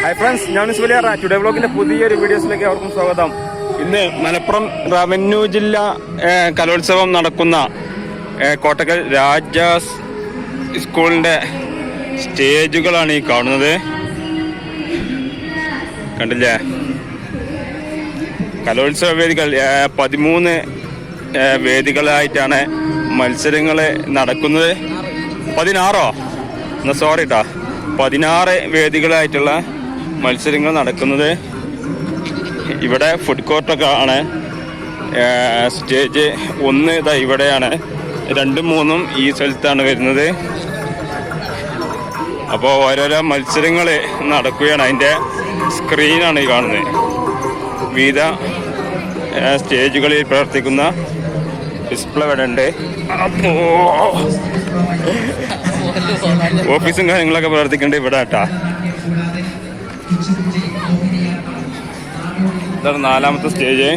Hi friends, ഞാൻ സുലിയാറ. Today വ്ലോഗിന്റെ പുതിയൊരു വീഡിയോസിലേക്ക് അവർക്കും സ്വാഗതം. ഇന്ന് മലപ്പുറം റവന്യൂ ജില്ല കലോത്സവം നടക്കുന്ന കോട്ടക്കൽ രാജാസ് സ്കൂളിന്റെ സ്റ്റേജുകളാണ് ഈ കാണുന്നത്. കണ്ടില്ലേ? കലോത്സവ വേദികൾ 13 വേദികളായിട്ടാണ് മത്സരങ്ങൾ നടക്കുന്നത്. 16 എന്നാ സോറി ട്ടാ, 16 വേദികളായിട്ടുള്ള മത്സരങ്ങൾ നടക്കുന്നത്. ഇവിടെ ഫുഡ് കോർട്ടൊക്കെ ആണ്. സ്റ്റേജ് 1 ഇതാ ഇവിടെയാണ്, 2, 3 ഈ സ്ഥലത്താണ് വരുന്നത്. അപ്പോൾ ഓരോരോ മത്സരങ്ങൾ നടക്കുകയാണ്. അതിൻ്റെ സ്ക്രീനാണ് ഈ കാണുന്നത്. വിവിധ സ്റ്റേജുകളിൽ പ്രവർത്തിക്കുന്ന ഡിസ്പ്ലേ ഇവിടെ ഉണ്ട്. അപ്പോൾ ഓഫീസും കാര്യങ്ങളൊക്കെ പ്രവർത്തിക്കേണ്ടത് ഇവിടെ കേട്ടാ. ഇതാണ് 4ാമത്തെ സ്റ്റേജ്.